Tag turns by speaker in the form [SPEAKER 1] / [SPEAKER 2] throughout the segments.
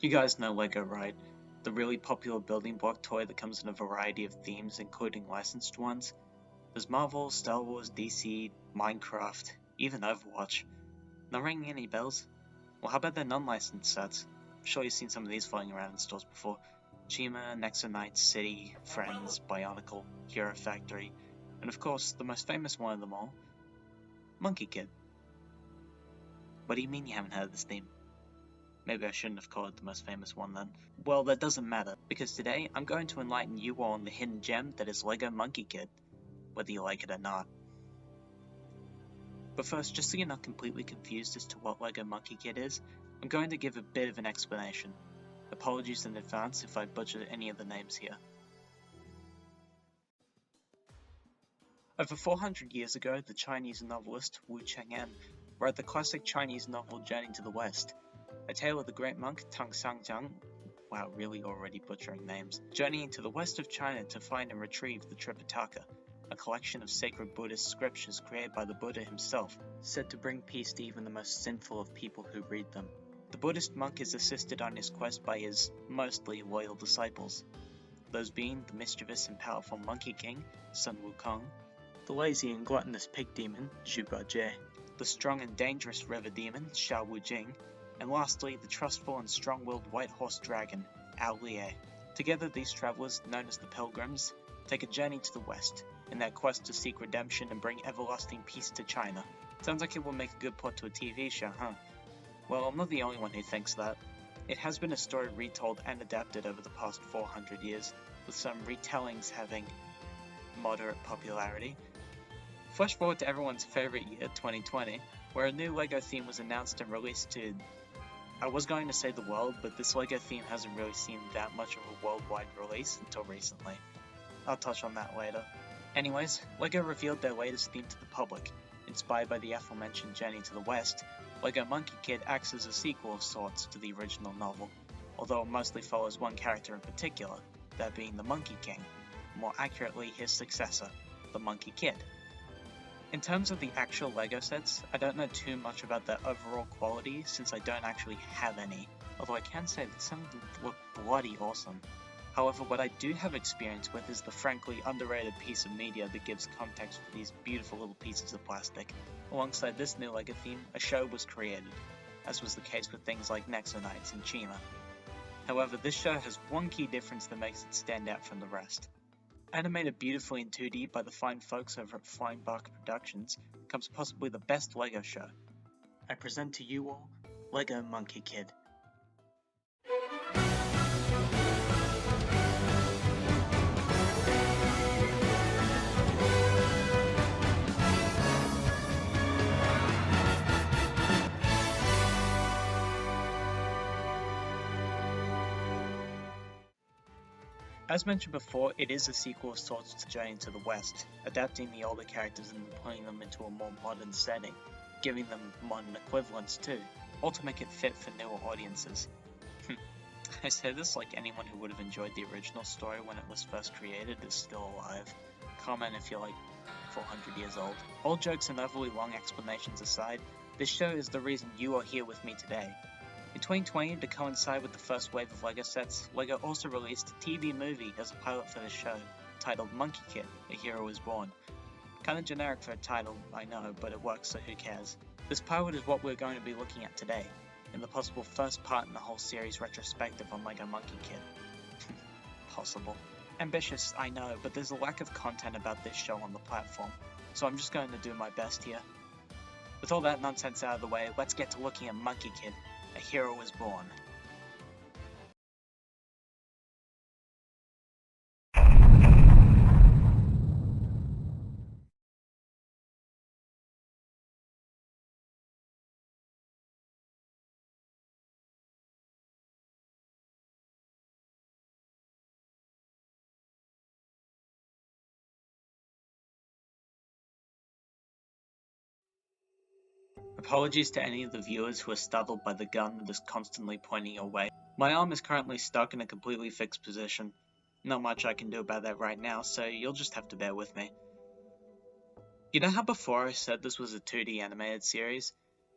[SPEAKER 1] You guys know Lego, right? The really popular building block toy that comes in a variety of themes, including licensed ones. There's Marvel, Star Wars, DC, Minecraft, even Overwatch. Not ringing any bells? Well, how about their non-licensed sets? I'm sure you've seen some of these flying around in stores before. Chima, Nexonite, City, Friends, Bionicle, Hero Factory, and of course, the most famous one of them all, Monkie Kid. What do you mean you haven't heard of this theme? Maybe I shouldn't have called it the most famous one then. Well, that doesn't matter, because today I'm going to enlighten you all on the hidden gem that is LEGO Monkie Kid, whether you like it or not. But first, just so you're not completely confused as to what LEGO Monkie Kid is, I'm going to give a bit of an explanation. Apologies in advance if I butcher any of the names here. Over 400 years ago, the Chinese novelist Wu Cheng'an wrote the classic Chinese novel Journey to the West, a tale of the great monk Tang Sangjiang, wow, really already butchering names, journeying to the west of China to find and retrieve the Tripitaka, a collection of sacred Buddhist scriptures created by the Buddha himself, said to bring peace to even the most sinful of people who read them. The Buddhist monk is assisted on his quest by his mostly loyal disciples, those being the mischievous and powerful Monkey King, Sun Wukong, the lazy and gluttonous pig demon, Zhu Bajie, the strong and dangerous river demon, Xiao Wujing, and lastly, the trustful and strong-willed white horse dragon, Ao Lie. Together, these travelers, known as the Pilgrims, take a journey to the west, in their quest to seek redemption and bring everlasting peace to China. Sounds like it will make a good plot to a TV show, huh? Well, I'm not the only one who thinks that. It has been a story retold and adapted over the past 400 years, with some retellings having moderate popularity. Flash forward to everyone's favourite year, 2020, where a new LEGO theme was announced and released to... I was going to say the world, but this LEGO theme hasn't really seen that much of a worldwide release until recently. I'll touch on that later. Anyways, LEGO revealed their latest theme to the public. Inspired by the aforementioned Journey to the West, LEGO Monkie Kid acts as a sequel of sorts to the original novel, although it mostly follows one character in particular, that being the Monkey King, more accurately his successor, the Monkie Kid. In terms of the actual LEGO sets, I don't know too much about their overall quality since I don't actually have any, although I can say that some of them look bloody awesome. However, what I do have experience with is the frankly underrated piece of media that gives context for these beautiful little pieces of plastic. Alongside this new LEGO theme, a show was created, as was the case with things like Nexonites and Chima. However, this show has one key difference that makes it stand out from the rest. Animated beautifully in 2D by the fine folks over at Flying Bark Productions comes possibly the best LEGO show. I present to you all, LEGO Monkie Kid. As mentioned before, it is a sequel of sorts to Journey to the West, adapting the older characters and putting them into a more modern setting, giving them modern equivalents too, all to make it fit for newer audiences. I say this like anyone who would have enjoyed the original story when it was first created is still alive. Comment if you're like 400 years old. All jokes and overly long explanations aside, this show is the reason you are here with me today. In 2020, to coincide with the first wave of LEGO sets, LEGO also released a TV movie as a pilot for the show, titled Monkie Kid, A Hero Is Born. Kinda generic for a title, I know, but it works, so who cares. This pilot is what we're going to be looking at today, and the possible first part in the whole series retrospective on LEGO Monkie Kid. Possible. Ambitious, I know, but there's a lack of content about this show on the platform, so I'm just going to do my best here. With all that nonsense out of the way, let's get to looking at Monkie Kid, A Hero Is Born. Apologies to any of the viewers who are startled by the gun that is constantly pointing your way. My arm is currently stuck in a completely fixed position. Not much I can do about that right now, so you'll just have to bear with me. You know how before I said this was a 2D animated series?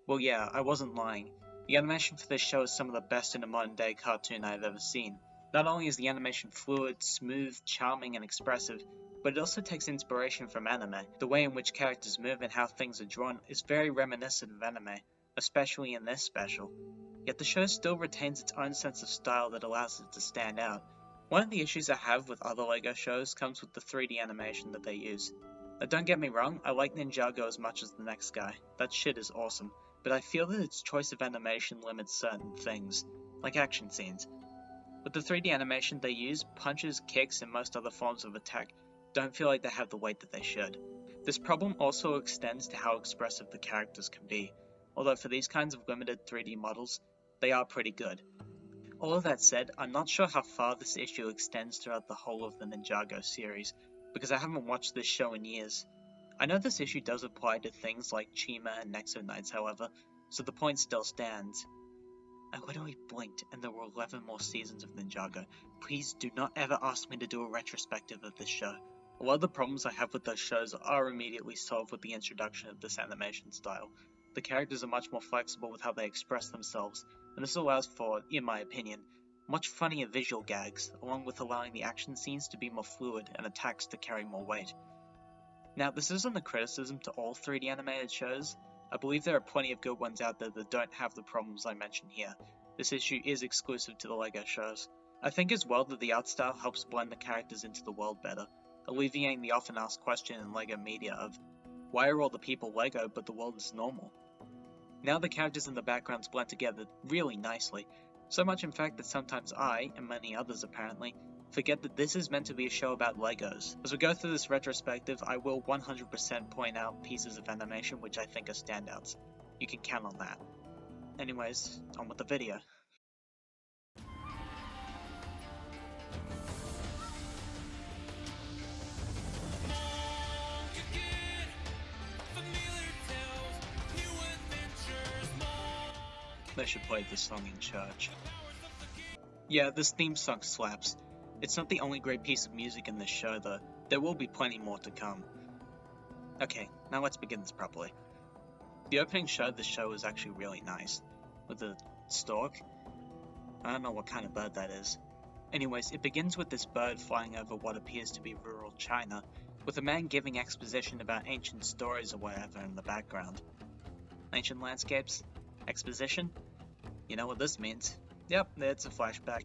[SPEAKER 1] Well yeah, I wasn't lying. The animation for this show is some of the best in a modern day cartoon I have ever seen. Not only is the animation fluid, smooth, charming, and expressive, but it also takes inspiration from anime. The way in which characters move and how things are drawn is very reminiscent of anime, especially in this special. Yet the show still retains its own sense of style that allows it to stand out. One of the issues I have with other LEGO shows comes with the 3D animation that they use. Now don't get me wrong, I like Ninjago as much as the next guy. That shit is awesome, but I feel that its choice of animation limits certain things, like action scenes. With the 3D animation they use, punches, kicks, and most other forms of attack don't feel like they have the weight that they should. This problem also extends to how expressive the characters can be, although for these kinds of limited 3D models, they are pretty good. All of that said, I'm not sure how far this issue extends throughout the whole of the Ninjago series, because I haven't watched this show in years. I know this issue does apply to things like Chima and Nexo Knights, however, so the point still stands. I literally blinked and there were 11 more seasons of Ninjago. Please do not ever ask me to do a retrospective of this show. A lot of the problems I have with those shows are immediately solved with the introduction of this animation style. The characters are much more flexible with how they express themselves, and this allows for, in my opinion, much funnier visual gags, along with allowing the action scenes to be more fluid and attacks to carry more weight. Now, this isn't a criticism to all 3D animated shows. I believe there are plenty of good ones out there that don't have the problems I mention here. This issue is exclusive to the LEGO shows. I think as well that the art style helps blend the characters into the world better, alleviating the often asked question in LEGO media of, why are all the people LEGO but the world is normal? Now the characters in the backgrounds blend together really nicely, so much in fact that sometimes I, and many others apparently, forget that this is meant to be a show about Legos. As we go through this retrospective, I will 100% point out pieces of animation which I think are standouts. You can count on that. Anyways, on with the video. They should play this song in church. Yeah, this theme song slaps. It's not the only great piece of music in this show though. There will be plenty more to come. Okay, now let's begin this properly. The opening show of this show is actually really nice. With the stork. I don't know what kind of bird that is. Anyways, it begins with this bird flying over what appears to be rural China, with a man giving exposition about ancient stories or whatever in the background. Ancient landscapes? Exposition? You know what this means. Yep, it's a flashback.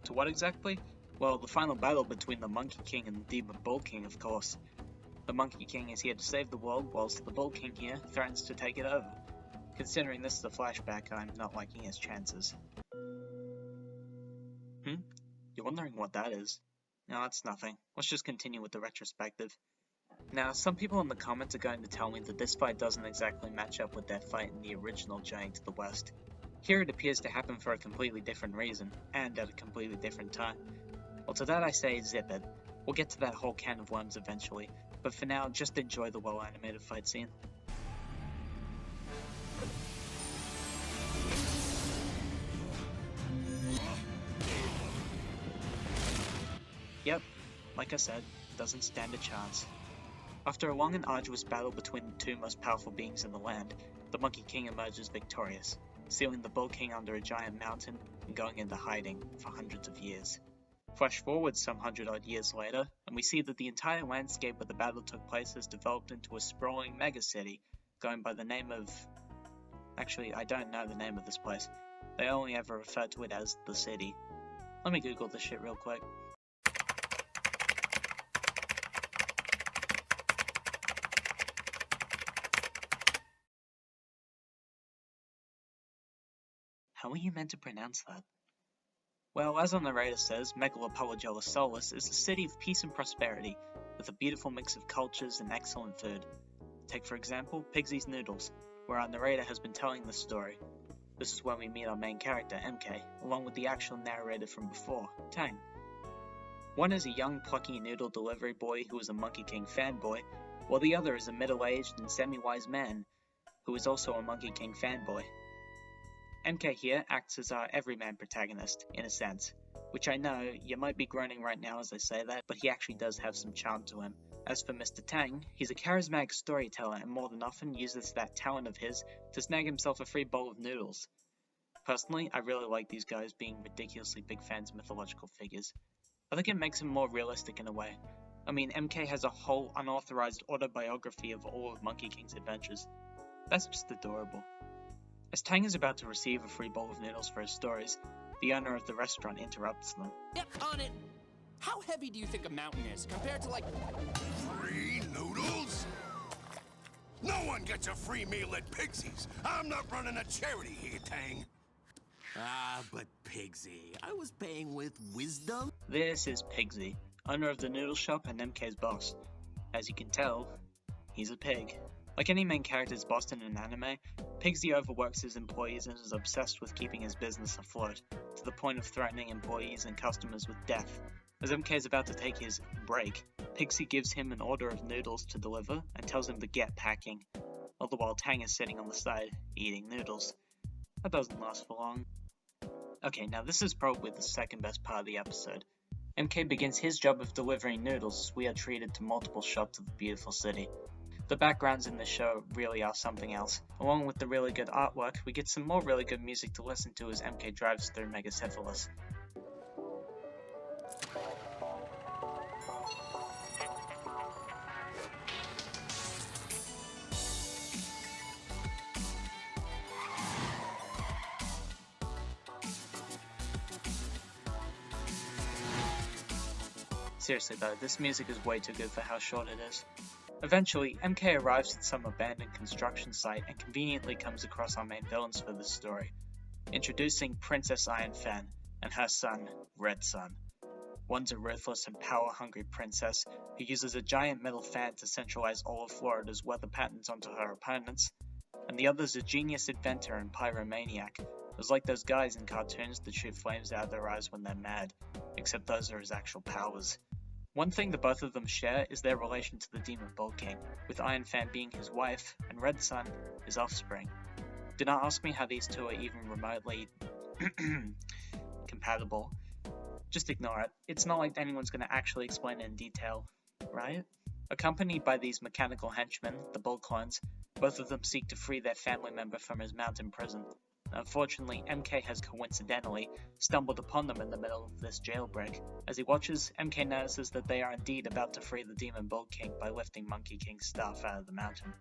[SPEAKER 1] To what exactly? Well, the final battle between the Monkey King and the Demon Bull King, of course. The Monkey King is here to save the world, whilst the Bull King here threatens to take it over. Considering this is a flashback, I'm not liking his chances. You're wondering what that is? No, that's nothing. Let's just continue with the retrospective. Now, some people in the comments are going to tell me that this fight doesn't exactly match up with their fight in the original Journey to the West. Here it appears to happen for a completely different reason, and at a completely different time. Well, to that I say zip it. We'll get to that whole can of worms eventually, but for now, just enjoy the well-animated fight scene. Yep, like I said, doesn't stand a chance. After a long and arduous battle between the two most powerful beings in the land, the Monkey King emerges victorious, sealing the Bull King under a giant mountain and going into hiding for hundreds of years. Flash forward some 100-odd years later, and we see that the entire landscape where the battle took place has developed into a sprawling megacity, going by the name of... Actually, I don't know the name of this place. They only ever refer to it as the city. Let me Google this shit real quick. How are you meant to pronounce that? Well, as our narrator says, Megalopolis is a city of peace and prosperity, with a beautiful mix of cultures and excellent food. Take for example, Pigsy's Noodles, where our narrator has been telling the story. This is where we meet our main character, MK, along with the actual narrator from before, Tang. One is a young plucky noodle delivery boy who is a Monkey King fanboy, while the other is a middle-aged and semi-wise man, who is also a Monkey King fanboy. MK here acts as our everyman protagonist, in a sense, which I know you might be groaning right now as I say that, but he actually does have some charm to him. As for Mr. Tang, he's a charismatic storyteller and more than often uses that talent of his to snag himself a free bowl of noodles. Personally, I really like these guys being ridiculously big fans of mythological figures. I think it makes them more realistic in a way. I mean, MK has a whole unauthorized autobiography of all of Monkey King's adventures. That's just adorable. As Tang is about to receive a free bowl of noodles for his stories, the owner of the restaurant interrupts them.
[SPEAKER 2] Yep, on it. How heavy do you think a mountain is compared to, like...
[SPEAKER 3] Free noodles? No one gets a free meal at Pigsy's. I'm not running a charity here, Tang.
[SPEAKER 4] Ah, but Pigsy, I was paying with wisdom.
[SPEAKER 1] This is Pigsy, owner of the noodle shop and MK's boss. As you can tell, he's a pig. Like any main character's boss in an anime, Pigsy overworks his employees and is obsessed with keeping his business afloat, to the point of threatening employees and customers with death. As MK is about to take his break, Pigsy gives him an order of noodles to deliver and tells him to get packing, all the while Tang is sitting on the side, eating noodles. That doesn't last for long. Okay, now this is probably the second best part of the episode. MK begins his job of delivering noodles as we are treated to multiple shots of the beautiful city. The backgrounds in this show really are something else. Along with the really good artwork, we get some more really good music to listen to as MK drives through Megacephalus. Seriously though, this music is way too good for how short it is. Eventually, MK arrives at some abandoned construction site and conveniently comes across our main villains for this story. Introducing Princess Iron Fan and her son, Red Sun. One's a ruthless and power-hungry princess who uses a giant metal fan to centralize all of Florida's weather patterns onto her opponents, and the other's a genius inventor and pyromaniac who's like those guys in cartoons that shoot flames out of their eyes when they're mad, except those are his actual powers. One thing that both of them share is their relation to the Demon Bull King, with Iron Fan being his wife and Red Sun his offspring. Do not ask me how these two are even remotely compatible. Just ignore it. It's not like anyone's going to actually explain it in detail, right? Accompanied by these mechanical henchmen, the Bull Clones, both of them seek to free their family member from his mountain prison. Unfortunately, MK has coincidentally stumbled upon them in the middle of this jailbreak. As he watches, MK notices that they are indeed about to free the Demon Bull King by lifting Monkey King's staff out of the mountain.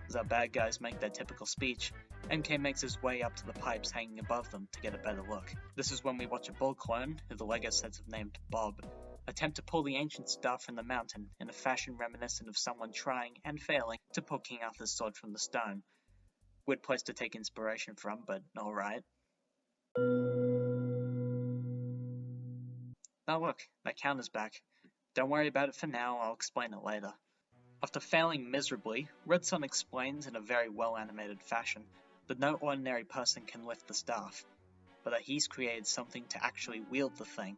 [SPEAKER 1] As our bad guys make their typical speech, MK makes his way up to the pipes hanging above them to get a better look. This is when we watch a Bull Clone, who the LEGO sets have named Bob, attempt to pull the ancient staff from the mountain in a fashion reminiscent of someone trying and failing to pull King Arthur's sword from the stone. Weird place to take inspiration from, but alright. Now look, that counter's back. Don't worry about it for now, I'll explain it later. After failing miserably, Red Sun explains in a very well animated fashion that no ordinary person can lift the staff, but that he's created something to actually wield the thing.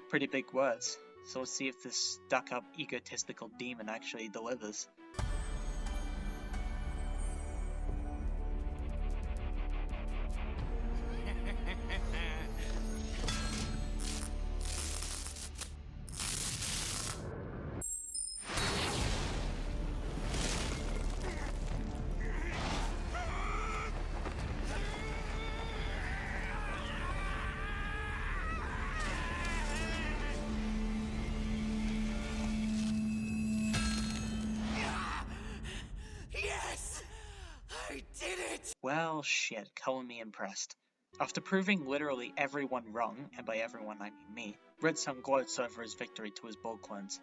[SPEAKER 1] Pretty big words, so let's see if this stuck-up egotistical demon actually delivers. Well, shit, color me impressed. After proving literally everyone wrong, and by everyone I mean me, Red Sun gloats over his victory to his Bull Clones.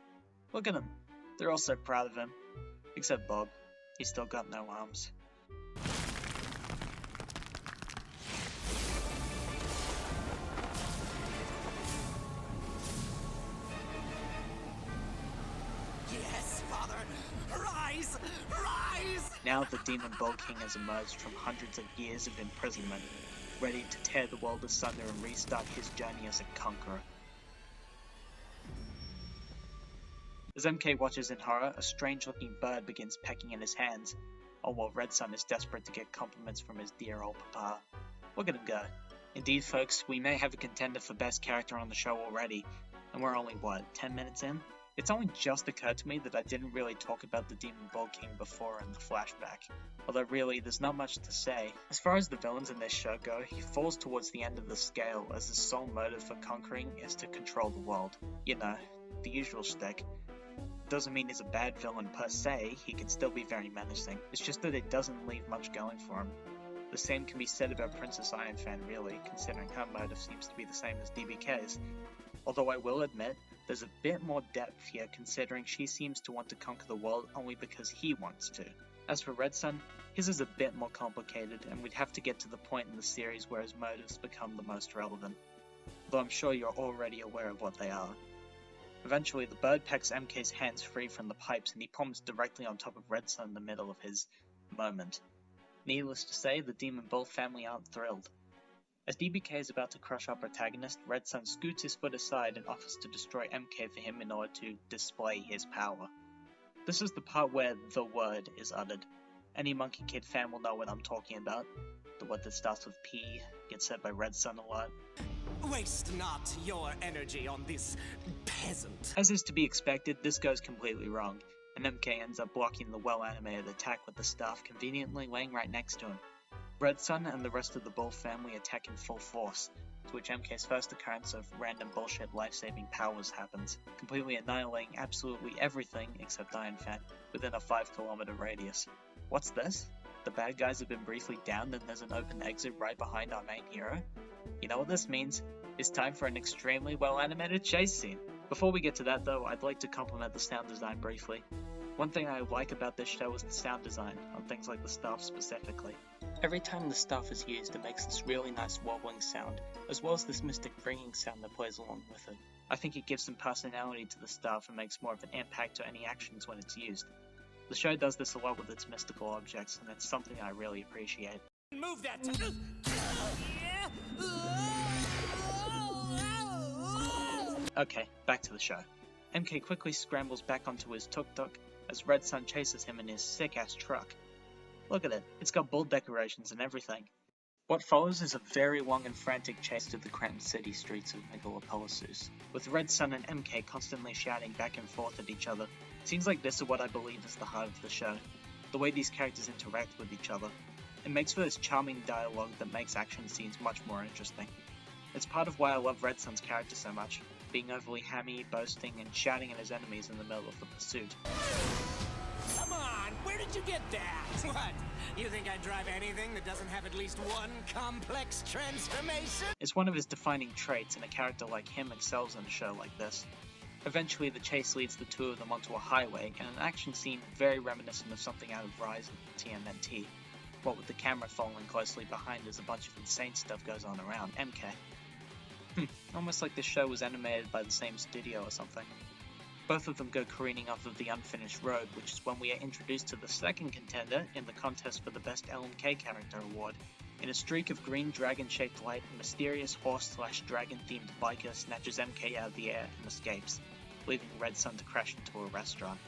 [SPEAKER 1] Look at them, they're all so proud of him. Except Bob, he's still got no arms.
[SPEAKER 4] Yes, Father! Rise! Rise!
[SPEAKER 1] Now the Demon Bull King has emerged from hundreds of years of imprisonment, ready to tear the world asunder and restart his journey as a conqueror. As MK watches in horror, a strange-looking bird begins pecking in his hands, all while Red Sun is desperate to get compliments from his dear old papa. Look at him go. Indeed, folks, we may have a contender for best character on the show already, and we're only, 10 minutes in? It's only just occurred to me that I didn't really talk about the Demon Bull King before in the flashback, although really there's not much to say. As far as the villains in this show go, he falls towards the end of the scale as his sole motive for conquering is to control the world. You know, the usual shtick. Doesn't mean he's a bad villain per se, he can still be very menacing. It's just that it doesn't leave much going for him. The same can be said about Princess Ironfan really, considering her motive seems to be the same as DBK's. Although I will admit, there's a bit more depth here considering she seems to want to conquer the world only because he wants to. As for Red Sun, his is a bit more complicated and we'd have to get to the point in the series where his motives become the most relevant. Though I'm sure you're already aware of what they are. Eventually, the bird pecks MK's hands free from the pipes and he plummets directly on top of Red Sun in the middle of his moment. Needless to say, the Demon Bull family aren't thrilled. As DBK is about to crush our protagonist, Red Sun scoots his foot aside and offers to destroy MK for him in order to display his power. This is the part where the word is uttered. Any Monkie Kid fan will know what I'm talking about. The word that starts with P, gets said by Red Sun a lot.
[SPEAKER 2] Waste not your energy on this peasant.
[SPEAKER 1] As is to be expected, this goes completely wrong, and MK ends up blocking the well-animated attack with the staff conveniently laying right next to him. Red Sun and the rest of the Bull family attack in full force, to which MK's first occurrence of random bullshit life-saving powers happens, completely annihilating absolutely everything except Ironfan within a 5-kilometer radius. What's this? The bad guys have been briefly downed and there's an open exit right behind our main hero? You know what this means? It's time for an extremely well-animated chase scene. Before we get to that though, I'd like to compliment the sound design briefly. One thing I like about this show is the sound design, on things like the staff specifically. Every time the staff is used, it makes this really nice wobbling sound, as well as this mystic ringing sound that plays along with it. I think it gives some personality to the staff and makes more of an impact to any actions when it's used. The show does this a lot with its mystical objects, and it's something I really appreciate.
[SPEAKER 2] Move that.
[SPEAKER 1] Okay, back to the show. MK quickly scrambles back onto his tuk-tuk as Red Sun chases him in his sick-ass truck. Look at it, it's got bull decorations and everything. What follows is a very long and frantic chase through the cramped city streets of Megalopolis, with Red Sun and MK constantly shouting back and forth at each other. Scenes like this are what I believe is the heart of the show, the way these characters interact with each other. It makes for this charming dialogue that makes action scenes much more interesting. It's part of why I love Red Sun's character so much, being overly hammy, boasting, and shouting at his enemies in the middle of the pursuit.
[SPEAKER 2] Come on, where did you get that? What? You think I drive anything that doesn't have at least one complex transformation?
[SPEAKER 1] It's one of his defining traits, and a character like him excels in a show like this. Eventually, the chase leads the two of them onto a highway, and an action scene very reminiscent of something out of Rise and TMNT, what with the camera following closely behind as a bunch of insane stuff goes on around MK. Almost like this show was animated by the same studio or something. Both of them go careening off of the unfinished road, which is when we are introduced to the second contender in the contest for the Best LMK Character Award. In a streak of green dragon-shaped light, a mysterious horse-slash-dragon-themed biker snatches MK out of the air and escapes, leaving Red Sun to crash into a restaurant.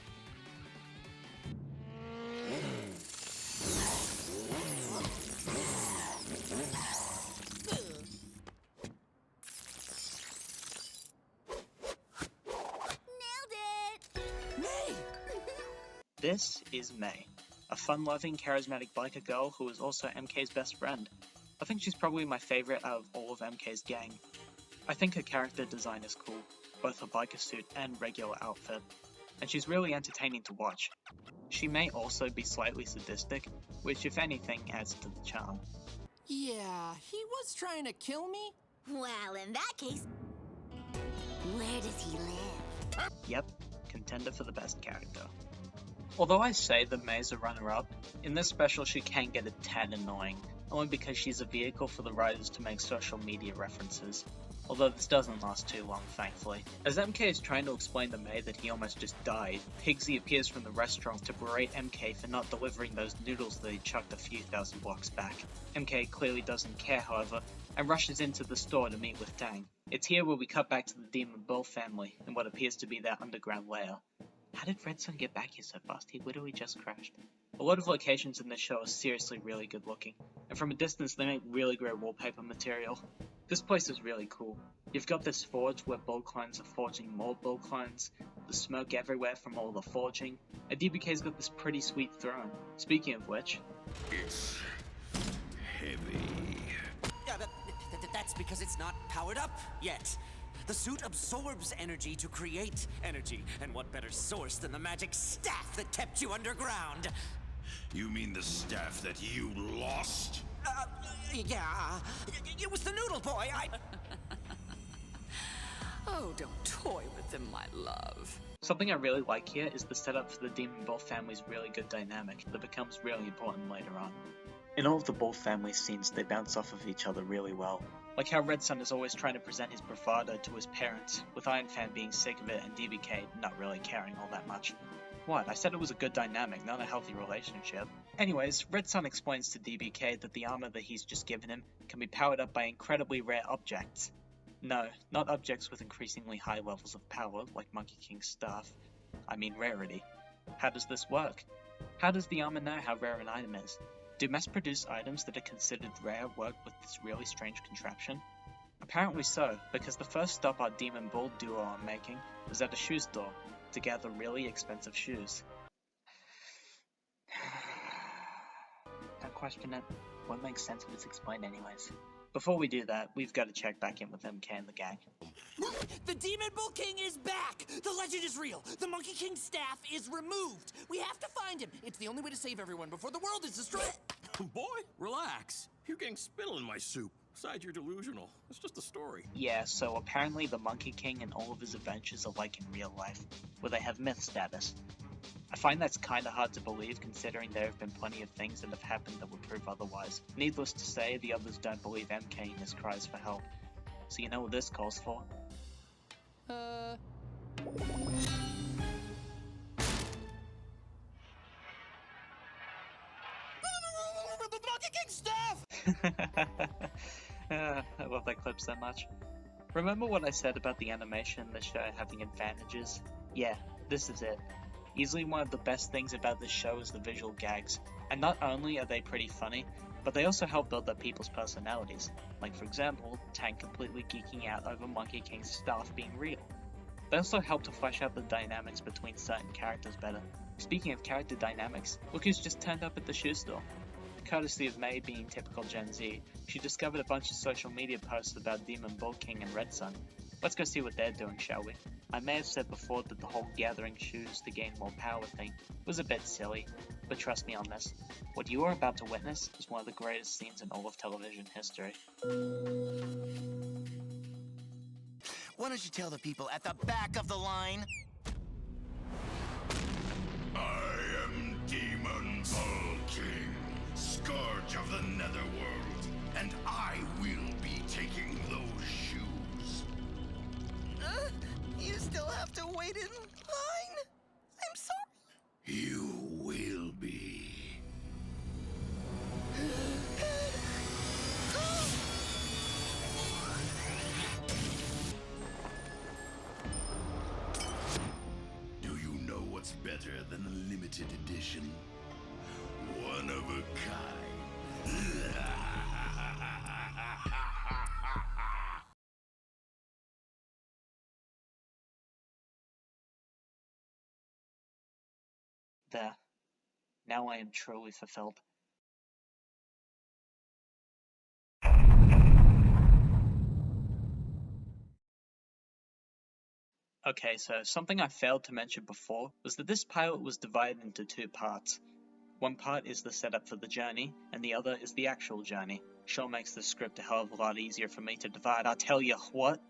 [SPEAKER 1] This is May, a fun-loving, charismatic biker girl who is also MK's best friend. I think she's probably my favourite out of all of MK's gang. I think her character design is cool, both her biker suit and regular outfit, and she's really entertaining to watch. She may also be slightly sadistic, which if anything adds to the charm.
[SPEAKER 2] Yeah, he was trying to kill me?
[SPEAKER 5] Well, in that case, where does he live?
[SPEAKER 1] Yep, contender for the best character. Although I say that May's a runner-up, in this special she can get a tad annoying, only because she's a vehicle for the writers to make social media references, although this doesn't last too long, thankfully. As MK is trying to explain to May that he almost just died, Pigsy appears from the restaurant to berate MK for not delivering those noodles that he chucked a few thousand blocks back. MK clearly doesn't care, however, and rushes into the store to meet with Tang. It's here where we cut back to the Demon Bull family, in what appears to be their underground lair. How did Red Sun get back here so fast? He literally just crashed. A lot of locations in this show are seriously really good looking, and from a distance they make really great wallpaper material. This place is really cool. You've got this forge where bull clones are forging more bull clones, the smoke everywhere from all the forging, and DBK's got this pretty sweet throne. Speaking of which...
[SPEAKER 3] It's heavy.
[SPEAKER 2] Yeah, that's because it's not powered up yet. The suit absorbs energy to create energy, and what better source than the magic staff that kept you underground?
[SPEAKER 3] You mean the staff that you lost?
[SPEAKER 2] Yeah. It was the Noodle Boy.
[SPEAKER 6] Oh, don't toy with them, my love.
[SPEAKER 1] Something I really like here is the setup for the Demon Bull family's really good dynamic that becomes really important later on. In all of the Bull family scenes, they bounce off of each other really well. Like how Red Sun is always trying to present his bravado to his parents, with Iron Fan being sick of it and DBK not really caring all that much. What? I said it was a good dynamic, not a healthy relationship. Anyways, Red Sun explains to DBK that the armor that he's just given him can be powered up by incredibly rare objects. No, not objects with increasingly high levels of power, like Monkie King's staff. I mean rarity. How does this work? How does the armor know how rare an item is? Do mass-produced items that are considered rare work with this really strange contraption? Apparently so, because the first stop our Demon Bull duo are making is at a shoe store to gather really expensive shoes. Don't question it. Won't make sense if it's explained anyways. Before we do that, we've got to check back in with MK and the gang.
[SPEAKER 2] The Demon Bull King is back! The legend is real! The Monkey King's staff is removed! We have to find him! It's the only way to save everyone before the world is destroyed!
[SPEAKER 4] Boy, relax. You're getting spittle in my soup. Besides, you're delusional. It's just a story.
[SPEAKER 1] Yeah, so apparently the Monkey King and all of his adventures are like in real life, where they have myth status. I find that's kinda hard to believe considering there have been plenty of things that have happened that would prove otherwise. Needless to say, the others don't believe MK in his cries for help. So you know what this calls for?
[SPEAKER 2] The Monkey King's staff!
[SPEAKER 1] I love that clip so much. Remember what I said about the animation in the show having advantages? Yeah, this is it. Easily one of the best things about this show is the visual gags, and not only are they pretty funny, but they also help build up people's personalities. Like for example, Tank completely geeking out over Monkey King's staff being real. They also help to flesh out the dynamics between certain characters better. Speaking of character dynamics, look who's just turned up at the shoe store. Courtesy of May being typical Gen Z, she discovered a bunch of social media posts about Demon Bull King and Red Sun. Let's go see what they're doing, shall we? I may have said before that the whole gathering shoes to gain more power thing was a bit silly, but trust me on this, what you are about to witness is one of the greatest scenes in all of television history.
[SPEAKER 7] Why don't you tell the people at the back of the line?
[SPEAKER 3] I am Demon Bull King, Scourge of the Netherworld, and I will be taking those shoes.
[SPEAKER 7] You still have to wait in line? I'm sorry.
[SPEAKER 3] You will be. Do you know what's better than a limited edition? One of a kind.
[SPEAKER 1] There. Now I am truly fulfilled. Okay, so something I failed to mention before was that this pilot was divided into two parts. One part is the setup for the journey, and the other is the actual journey. Sure makes the script a hell of a lot easier for me to divide, I'll tell you what!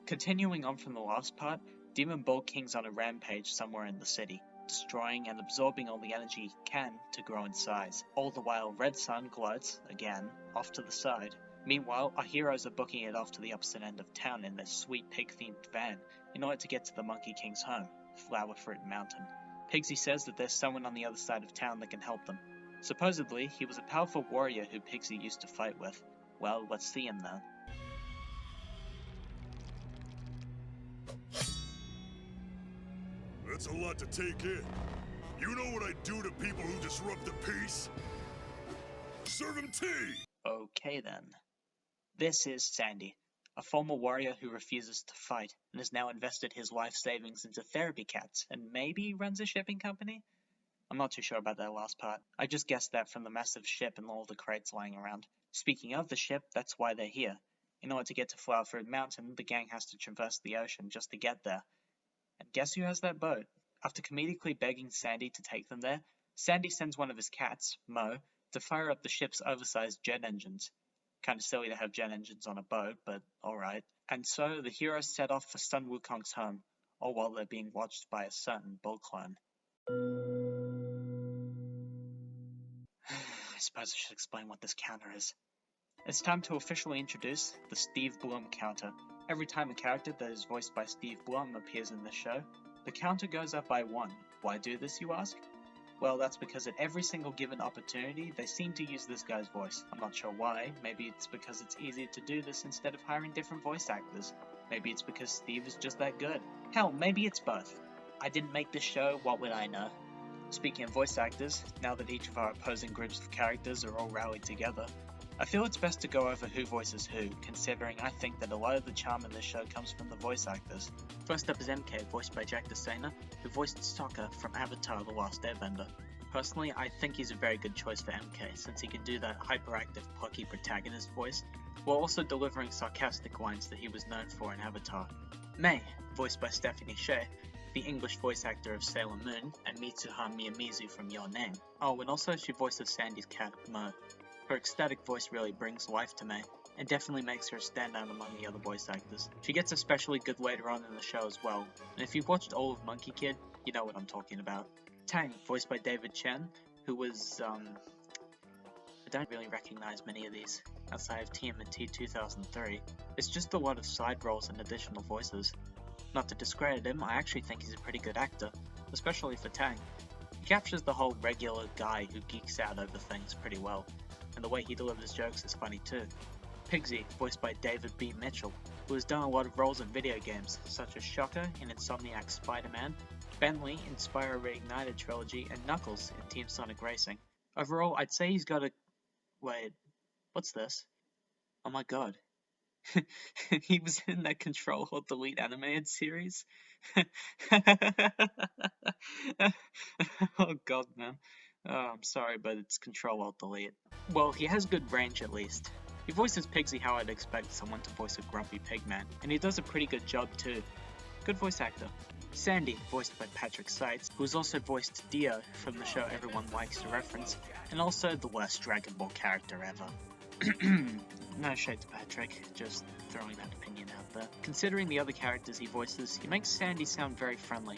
[SPEAKER 1] Continuing on from the last part, Demon Bull King's on a rampage somewhere in the city, destroying and absorbing all the energy he can to grow in size. All the while Red Sun gloats, again, off to the side. Meanwhile, our heroes are booking it off to the opposite end of town in their sweet pig-themed van, in order to get to the Monkey King's home, Flower Fruit Mountain. Pigsy says that there's someone on the other side of town that can help them. Supposedly, he was a powerful warrior who Pigsy used to fight with. Well, let's see him though.
[SPEAKER 3] That's a lot to take in. You know what I do to people who disrupt the peace? Serve 'em tea!
[SPEAKER 1] Okay then. This is Sandy, a former warrior who refuses to fight and has now invested his life savings into therapy cats and maybe runs a shipping company? I'm not too sure about that last part. I just guessed that from the massive ship and all the crates lying around. Speaking of the ship, that's why they're here. In order to get to Flowerfruit Mountain, the gang has to traverse the ocean just to get there. And guess who has that boat? After comedically begging Sandy to take them there, Sandy sends one of his cats, Mo, to fire up the ship's oversized jet engines. Kinda silly to have jet engines on a boat, but alright. And so the heroes set off for Sun Wukong's home, all while they're being watched by a certain bull clone. I suppose I should explain what this counter is. It's time to officially introduce the Steve Blum counter. Every time a character that is voiced by Steve Blum appears in this show, the counter goes up by 1. Why do this, you ask? Well, that's because at every single given opportunity, they seem to use this guy's voice. I'm not sure why. Maybe it's because it's easier to do this instead of hiring different voice actors. Maybe it's because Steve is just that good. Hell, maybe it's both. I didn't make this show, what would I know? Speaking of voice actors, now that each of our opposing groups of characters are all rallied together, I feel it's best to go over who voices who, considering I think that a lot of the charm in this show comes from the voice actors. First up is MK, voiced by Jack Desena, who voiced Sokka from Avatar: The Last Airbender. Personally, I think he's a very good choice for MK, since he can do that hyperactive, plucky protagonist voice, while also delivering sarcastic lines that he was known for in Avatar. Mei, voiced by Stephanie Sheh, the English voice actor of Sailor Moon, and Mitsuha Miyamizu from Your Name. Oh, and also she voices Sandy's cat, Mo. Her ecstatic voice really brings life to Mei, and definitely makes her stand out among the other voice actors. She gets especially good later on in the show as well, and if you've watched all of Monkie Kid, you know what I'm talking about. Tang, voiced by David Chen, who was, I don't really recognize many of these, outside of TMNT 2003. It's just a lot of side roles and additional voices. Not to discredit him, I actually think he's a pretty good actor, especially for Tang. He captures the whole regular guy who geeks out over things pretty well, and the way he delivers jokes is funny too. Pigsy, voiced by David B. Mitchell, who has done a lot of roles in video games, such as Shocker in Insomniac's Spider-Man, Bentley in Spyro Reignited trilogy, and Knuckles in Team Sonic Racing. Overall, I'd say he's got a... Wait, what's this? Oh my god. He was in that Control-Alt-Delete animated series? Oh god, man. Oh, I'm sorry, but it's Control-Alt-Delete. Well, he has good range at least. He voices Pigsy how I'd expect someone to voice a grumpy pigman, and he does a pretty good job too. Good voice actor. Sandy, voiced by Patrick Seitz, who has also voiced Dio from the show everyone likes to reference, and also the worst Dragon Ball character ever. No shade to Patrick, just throwing that opinion out there. Considering the other characters he voices, he makes Sandy sound very friendly,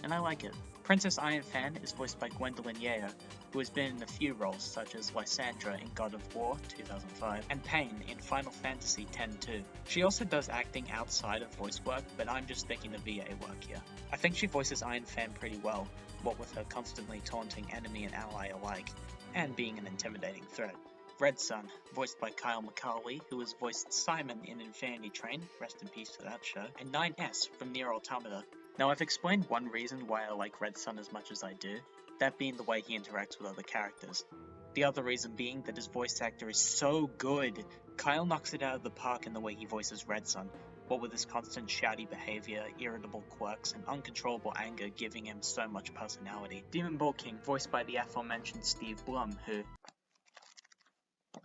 [SPEAKER 1] and I like it. Princess Iron Fan is voiced by Gwendolyn Yeo, who has been in a few roles such as Lysandra in God of War 2005 and Pain in Final Fantasy X-2. She also does acting outside of voice work, but I'm just thinking of VA work here. I think she voices Iron Fan pretty well, what with her constantly taunting enemy and ally alike, and being an intimidating threat. Red Sun, voiced by Kyle McCauley, who has voiced Simon in Infinity Train, rest in peace to that show, and 9S from Nier Automata. Now I've explained one reason why I like Red Sun as much as I do, that being the way he interacts with other characters. The other reason being that his voice actor is so good. Kyle knocks it out of the park in the way he voices Red Sun, what with his constant shouty behavior, irritable quirks, and uncontrollable anger giving him so much personality. Demon Ball King, voiced by the aforementioned Steve Blum, who...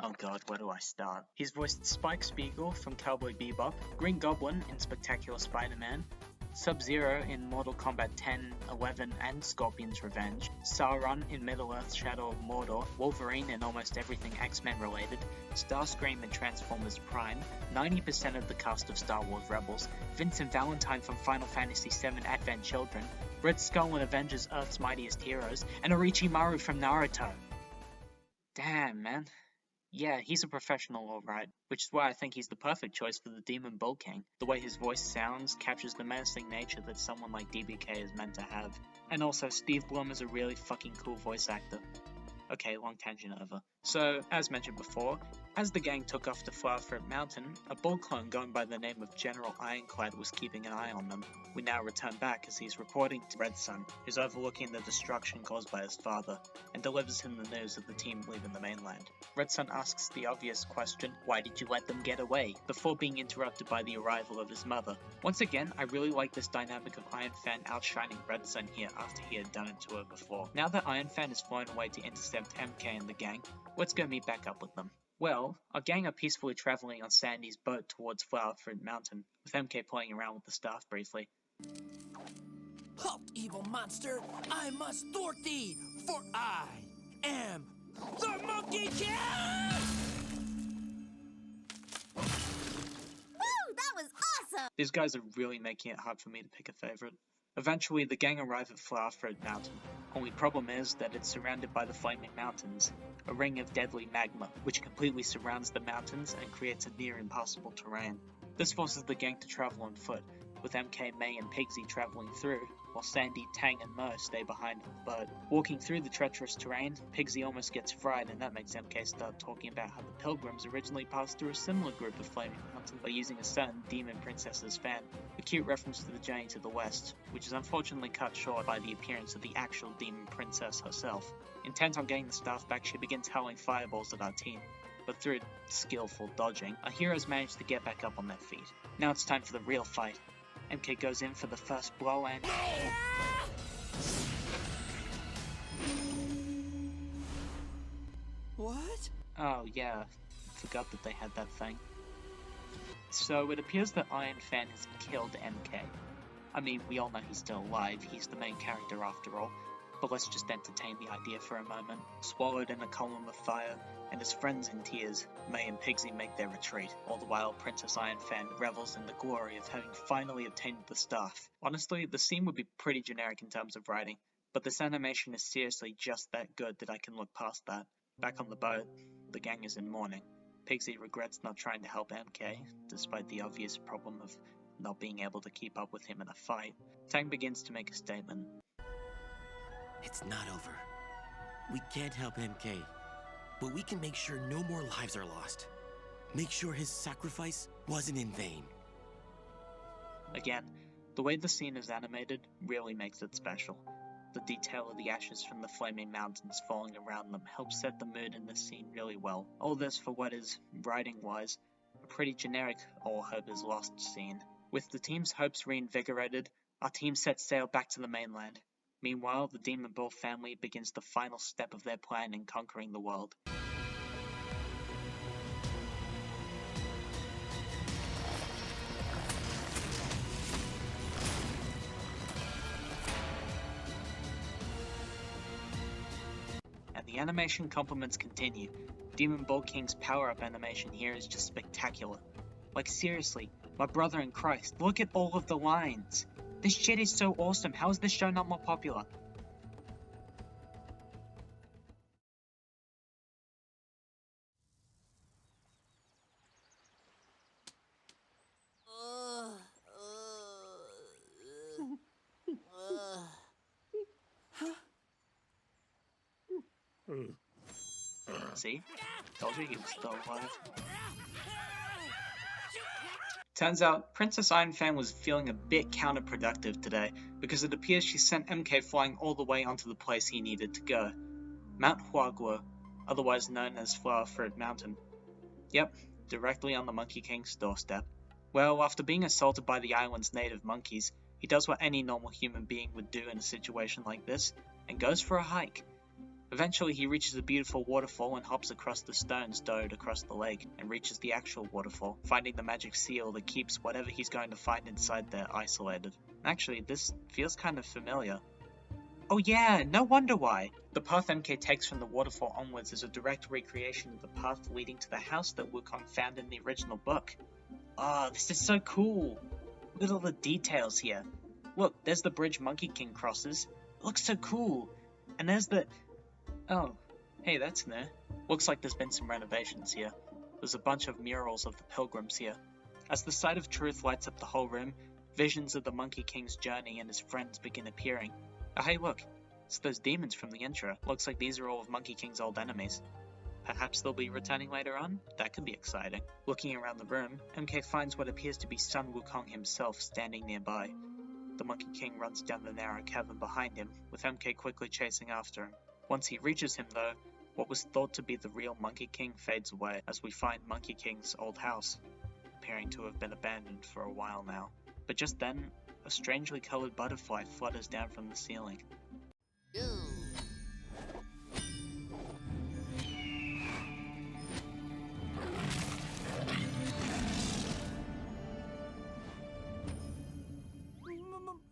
[SPEAKER 1] Oh god, where do I start? He's voiced Spike Spiegel from Cowboy Bebop, Green Goblin in Spectacular Spider-Man, Sub-Zero in Mortal Kombat 10, 11, and Scorpion's Revenge, Sauron in Middle-earth Shadow of Mordor, Wolverine in almost everything X-Men related, Starscream in Transformers Prime, 90% of the cast of Star Wars Rebels, Vincent Valentine from Final Fantasy VII Advent Children, Red Skull in Avengers Earth's Mightiest Heroes, and Orochimaru from Naruto. Damn, man. Yeah, he's a professional alright, which is why I think he's the perfect choice for the Demon Bull King. The way his voice sounds captures the menacing nature that someone like DBK is meant to have. And also, Steve Blum is a really fucking cool voice actor. Okay, long tangent over. So, as mentioned before, as the gang took off to Flower Fruit Mountain, a bull clone going by the name of General Ironclad was keeping an eye on them. We now return back as he's reporting to Red Sun, who's overlooking the destruction caused by his father, and delivers him the news of the team leaving the mainland. Red Sun asks the obvious question, why did you let them get away? Before being interrupted by the arrival of his mother. Once again, I really like this dynamic of Iron Fan outshining Red Sun here after he had done it to her before. Now that Iron Fan is flown away to intercept MK and the gang, let's go meet back up with them. Well, our gang are peacefully traveling on Sandy's boat towards Flower Fruit Mountain, with MK playing around with the staff briefly.
[SPEAKER 8] Halt, evil monster! I must thwart thee, for I am the Monkie Kid!
[SPEAKER 5] Woo! That was awesome!
[SPEAKER 1] These guys are really making it hard for me to pick a favorite. Eventually, the gang arrive at Flower Fruit Mountain. Only problem is that it's surrounded by the Flaming Mountains, a ring of deadly magma, which completely surrounds the mountains and creates a near impossible terrain. This forces the gang to travel on foot, with MK, May and Pigsy traveling through, while Sandy, Tang and Mo stay behind on the boat. Walking through the treacherous terrain, Pigsy almost gets fried, and that makes MK start talking about how the Pilgrims originally passed through a similar group of Flaming Mountains by using a certain Demon Princess's fan, a cute reference to the journey to the west, which is unfortunately cut short by the appearance of the actual Demon Princess herself. Intent on getting the staff back, she begins hurling fireballs at our team, but through skillful dodging, our heroes manage to get back up on their feet. Now it's time for the real fight. MK goes in for the first blow and...
[SPEAKER 8] What?
[SPEAKER 1] Oh yeah, forgot that they had that thing. So it appears that Iron Fan has killed MK. I mean, we all know he's still alive, he's the main character after all, but let's just entertain the idea for a moment. Swallowed in a column of fire, and his friends in tears, May and Pigsy make their retreat, all the while Princess Iron Fan revels in the glory of having finally obtained the staff. Honestly, the scene would be pretty generic in terms of writing, but this animation is seriously just that good that I can look past that. Back on the boat, the gang is in mourning. Pigsy regrets not trying to help MK, despite the obvious problem of not being able to keep up with him in a fight. Tang begins to make a statement.
[SPEAKER 8] It's not over. We can't help MK, but we can make sure no more lives are lost. Make sure his sacrifice wasn't in vain.
[SPEAKER 1] Again, the way the scene is animated really makes it special. The detail of the ashes from the Flaming Mountains falling around them helps set the mood in this scene really well. All this for what is, writing-wise, a pretty generic all hope is lost scene. With the team's hopes reinvigorated, our team sets sail back to the mainland. Meanwhile, the Demon Bull family begins the final step of their plan in conquering the world. And the animation compliments continue. Demon Bull King's power-up animation here is just spectacular. Like seriously, my brother in Christ, look at all of the lines! This shit is so awesome, how is this show not more popular? See? Told you he was still alive. Turns out, Princess Iron Fan was feeling a bit counterproductive today, because it appears she sent MK flying all the way onto the place he needed to go. Mount Huaguo, otherwise known as Flower Fruit Mountain. Yep, directly on the Monkey King's doorstep. Well, after being assaulted by the island's native monkeys, he does what any normal human being would do in a situation like this, and goes for a hike. Eventually he reaches a beautiful waterfall and hops across the stones dotted across the lake, and reaches the actual waterfall, finding the magic seal that keeps whatever he's going to find inside there isolated. Actually, this feels kind of familiar. Oh yeah, no wonder why! The path MK takes from the waterfall onwards is a direct recreation of the path leading to the house that Wukong found in the original book. Ah, this is so cool! Look at all the details here. Look, there's the bridge Monkey King crosses. It looks so cool! And there's the... Oh, hey, that's new. Looks like there's been some renovations here. There's a bunch of murals of the pilgrims here. As the sight of truth lights up the whole room, visions of the Monkey King's journey and his friends begin appearing. Oh hey look, it's those demons from the intro. Looks like these are all of Monkey King's old enemies. Perhaps they'll be returning later on? That could be exciting. Looking around the room, MK finds what appears to be Sun Wukong himself standing nearby. The Monkey King runs down the narrow cavern behind him, with MK quickly chasing after him. Once he reaches him though, what was thought to be the real Monkey King fades away, as we find Monkey King's old house, appearing to have been abandoned for a while now. But just then, a strangely colored butterfly flutters down from the ceiling.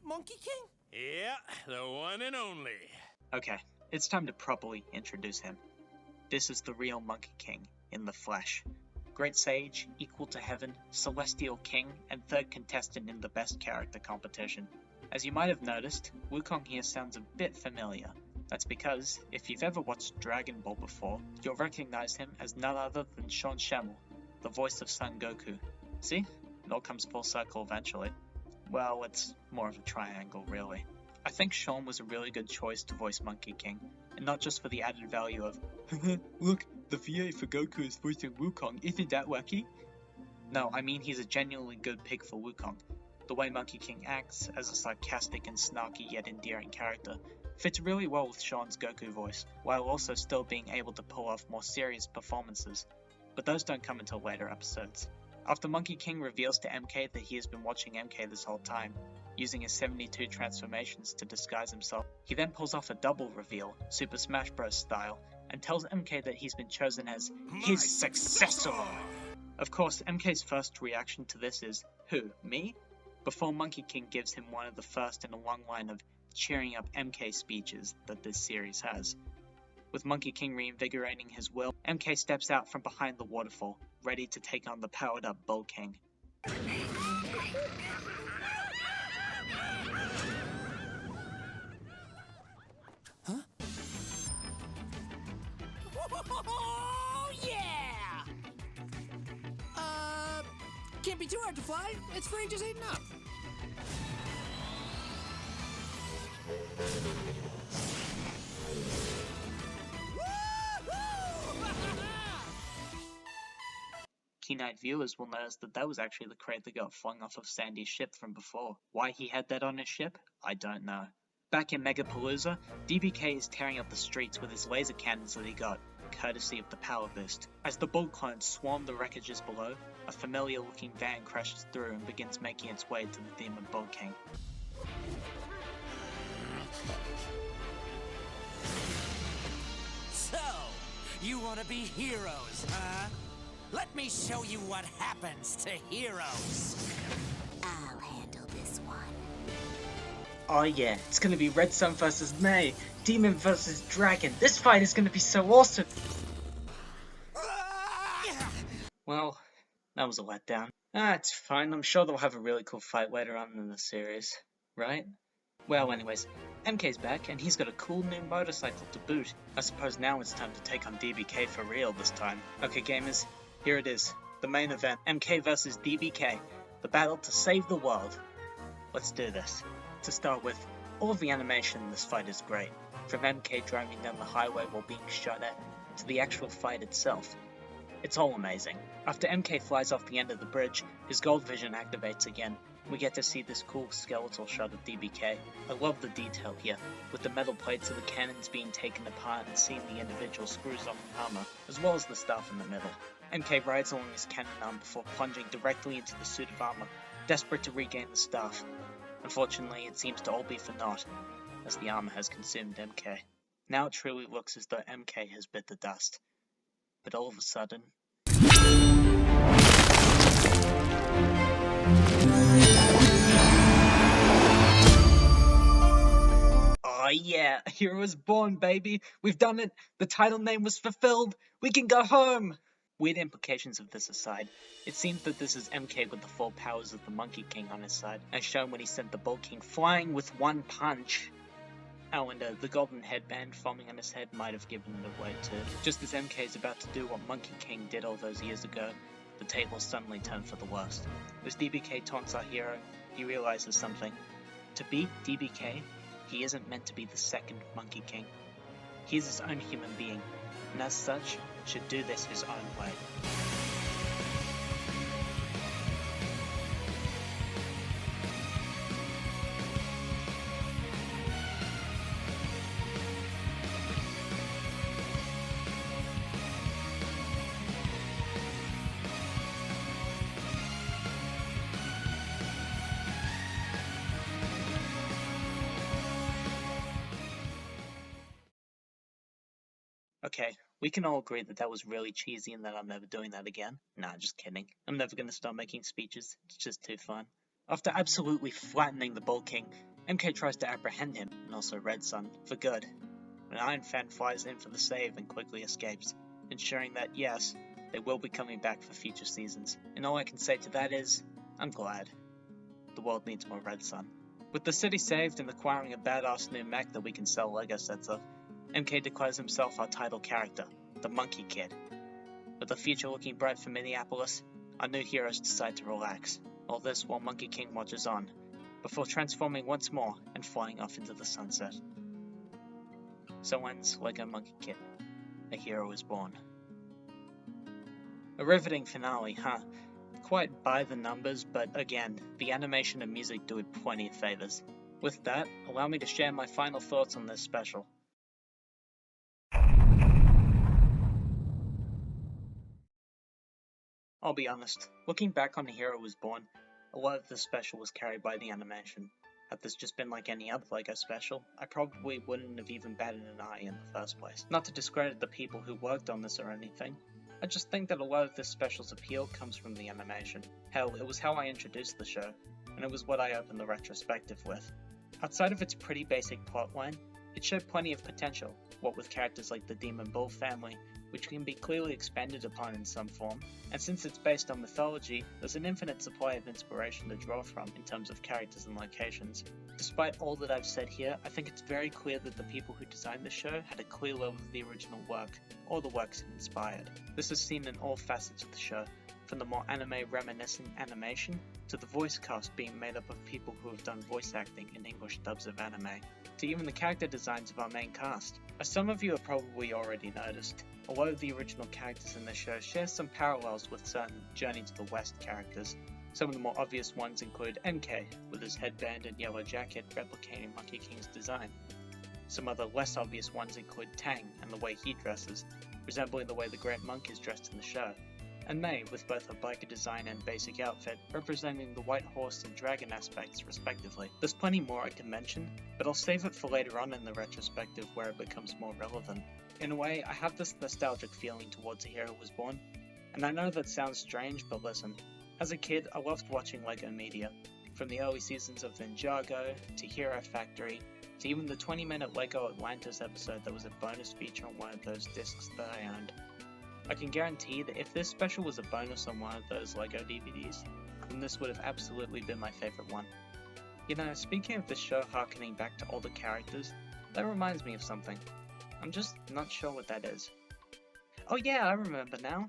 [SPEAKER 2] Monkey King?
[SPEAKER 4] Yeah, the one and only.
[SPEAKER 1] Okay, it's time to properly introduce him. This is the real Monkey King, in the flesh. Great Sage, equal to heaven, Celestial King, and third contestant in the best character competition. As you might have noticed, Wukong here sounds a bit familiar. That's because, if you've ever watched Dragon Ball before, you'll recognize him as none other than Sean Schemmel, the voice of Son Goku. See? It all comes full circle eventually. Well, it's more of a triangle, really. I think Sean was a really good choice to voice Monkey King, and not just for the added value of, look, the VA for Goku is voicing Wukong, isn't that wacky? No, I mean he's a genuinely good pick for Wukong. The way Monkey King acts, as a sarcastic and snarky yet endearing character, fits really well with Sean's Goku voice, while also still being able to pull off more serious performances. But those don't come until later episodes. After Monkey King reveals to MK that he has been watching MK this whole time, using his 72 transformations to disguise himself, he then pulls off a double reveal, Super Smash Bros. Style, and tells MK that he's been chosen as his successor! Of course, MK's first reaction to this is, who, me? Before Monkey King gives him one of the first in a long line of cheering up MK speeches that this series has. With Monkey King reinvigorating his will, MK steps out from behind the waterfall, ready to take on the powered-up Bull King.
[SPEAKER 2] Huh? Oh, yeah! Can't be too hard to fly. Its free just ain't enough.
[SPEAKER 1] Keen-eyed viewers will notice that was actually the crate that got flung off of Sandy's ship from before. Why he had that on his ship? I don't know. Back in Megapalooza, DBK is tearing up the streets with his laser cannons that he got, courtesy of the power boost. As the Bull clones swarm the wreckages below, a familiar-looking van crashes through and begins making its way to the Demon Bull King.
[SPEAKER 2] So, you want to be heroes, huh? Let me show you what happens to heroes.
[SPEAKER 5] I'll handle this one.
[SPEAKER 1] Oh yeah, it's gonna be Red Sun vs May, Demon vs Dragon. This fight is gonna be so awesome! Well, that was a letdown. It's fine, I'm sure they'll have a really cool fight later on in the series, right? Well anyways, MK's back and he's got a cool new motorcycle to boot. I suppose now it's time to take on DBK for real this time. Okay gamers, here it is, the main event, MK vs DBK, the battle to save the world. Let's do this. To start with, all of the animation in this fight is great, from MK driving down the highway while being shot at, to the actual fight itself. It's all amazing. After MK flies off the end of the bridge, his gold vision activates again. We get to see this cool skeletal shot of DBK. I love the detail here, with the metal plates of the cannons being taken apart and seeing the individual screws on the armor, as well as the staff in the middle. MK rides along his cannon arm before plunging directly into the suit of armor, desperate to regain the staff. Unfortunately, it seems to all be for naught, as the armor has consumed MK. Now it truly looks as though MK has bit the dust. But all of a sudden... Oh yeah, a hero is born, baby! We've done it! The title name was fulfilled! We can go home! Weird implications of this aside, it seems that this is MK with the full powers of the Monkey King on his side, as shown when he sent the Bull King flying with one punch. Oh, and the golden headband forming on his head might have given it away too. Just as MK is about to do what Monkey King did all those years ago, the tables suddenly turn for the worst. As DBK taunts our hero, he realizes something. To beat DBK, he isn't meant to be the second Monkey King. He is his own human being, and as such, should do this his own way. Okay, we can all agree that that was really cheesy and that I'm never doing that again. Nah, just kidding. I'm never gonna start making speeches, it's just too fun. After absolutely flattening the Bull King, MK tries to apprehend him, and also Red Sun, for good. An Iron Fan flies in for the save and quickly escapes, ensuring that, yes, they will be coming back for future seasons. And all I can say to that is, I'm glad. The world needs more Red Sun. With the city saved and acquiring a badass new mech that we can sell Lego sets of, MK declares himself our title character, the Monkie Kid. With the future looking bright for Minneapolis, our new heroes decide to relax. All this while Monkey King watches on, before transforming once more and flying off into the sunset. So ends Lego Monkey Kid. A hero is born. A riveting finale, huh? Quite by the numbers, but again, the animation and music do it plenty of favors. With that, allow me to share my final thoughts on this special. I'll be honest, looking back on The Hero Was Born, a lot of this special was carried by the animation. Had this just been like any other LEGO special, I probably wouldn't have even batted an eye in the first place. Not to discredit the people who worked on this or anything, I just think that a lot of this special's appeal comes from the animation. Hell, it was how I introduced the show, and it was what I opened the retrospective with. Outside of its pretty basic plotline, it showed plenty of potential, what with characters like the Demon Bull family, which can be clearly expanded upon in some form, and since it's based on mythology, there's an infinite supply of inspiration to draw from in terms of characters and locations. Despite all that I've said here, I think it's very clear that the people who designed the show had a clear love of the original work, or the works it inspired. This is seen in all facets of the show, from the more anime-reminiscent animation, to the voice cast being made up of people who have done voice acting in English dubs of anime, to even the character designs of our main cast. As some of you have probably already noticed, a lot of the original characters in the show share some parallels with certain Journey to the West characters. Some of the more obvious ones include MK, with his headband and yellow jacket replicating Monkey King's design. Some other less obvious ones include Tang and the way he dresses, resembling the way the Great Monk is dressed in the show, and May with both her biker design and basic outfit representing the white horse and dragon aspects respectively. There's plenty more I can mention, but I'll save it for later on in the retrospective where it becomes more relevant. In a way, I have this nostalgic feeling towards A Hero Was Born, and I know that sounds strange, but listen. As a kid, I loved watching LEGO media, from the early seasons of Ninjago, to Hero Factory, to even the 20-minute LEGO Atlantis episode that was a bonus feature on one of those discs that I owned. I can guarantee that if this special was a bonus on one of those LEGO DVDs, then this would have absolutely been my favourite one. You know, speaking of this show harkening back to older characters, that reminds me of something. I'm just not sure what that is. Oh yeah, I remember now.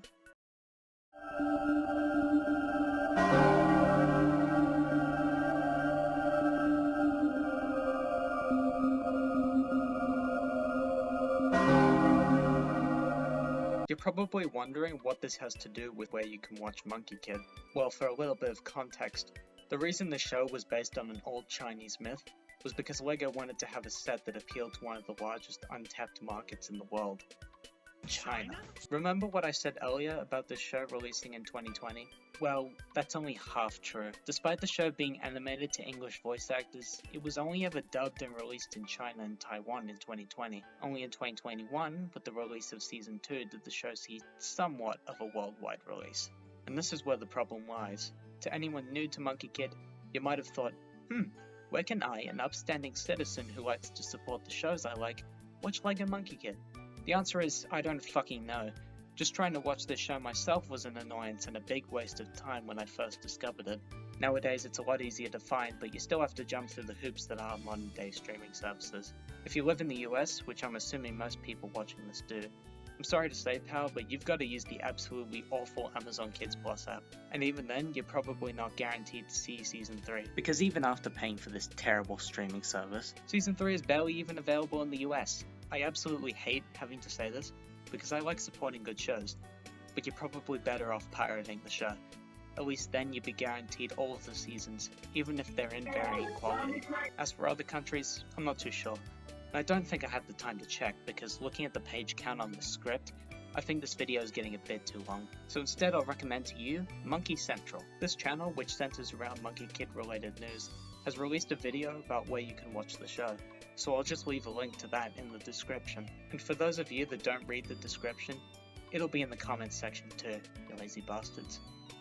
[SPEAKER 1] You're probably wondering what this has to do with where you can watch Monkey Kid. Well, for a little bit of context, the reason the show was based on an old Chinese myth was because LEGO wanted to have a set that appealed to one of the largest untapped markets in the world, China. Remember what I said earlier about this show releasing in 2020? Well, that's only half true. Despite the show being animated to English voice actors, it was only ever dubbed and released in China and Taiwan in 2020. Only in 2021, with the release of Season 2, did the show see somewhat of a worldwide release. And this is where the problem lies. To anyone new to Monkey Kid, you might have thought, where can I, an upstanding citizen who likes to support the shows I like, watch LEGO Monkey Kid? The answer is, I don't fucking know. Just trying to watch this show myself was an annoyance and a big waste of time when I first discovered it. Nowadays it's a lot easier to find, but you still have to jump through the hoops that are modern day streaming services. If you live in the US, which I'm assuming most people watching this do, I'm sorry to say, pal, but you've got to use the absolutely awful Amazon Kids Plus app. And even then, you're probably not guaranteed to see Season 3. Because even after paying for this terrible streaming service, Season 3 is barely even available in the US. I absolutely hate having to say this, because I like supporting good shows, but you're probably better off pirating the show. At least then you'd be guaranteed all of the seasons, even if they're in varying quality. As for other countries, I'm not too sure. And I don't think I have the time to check, because looking at the page count on the script, I think this video is getting a bit too long. So instead I'll recommend to you Monkey Central. This channel, which centers around Monkie Kid related news, has released a video about where you can watch the show. So I'll just leave a link to that in the description. And for those of you that don't read the description, it'll be in the comments section too, you lazy bastards.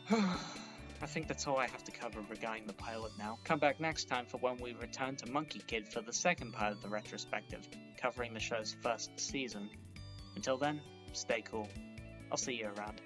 [SPEAKER 1] I think that's all I have to cover regarding the pilot now. Come back next time for when we return to Monkie Kid for the second part of the retrospective, covering the show's first season. Until then, stay cool. I'll see you around.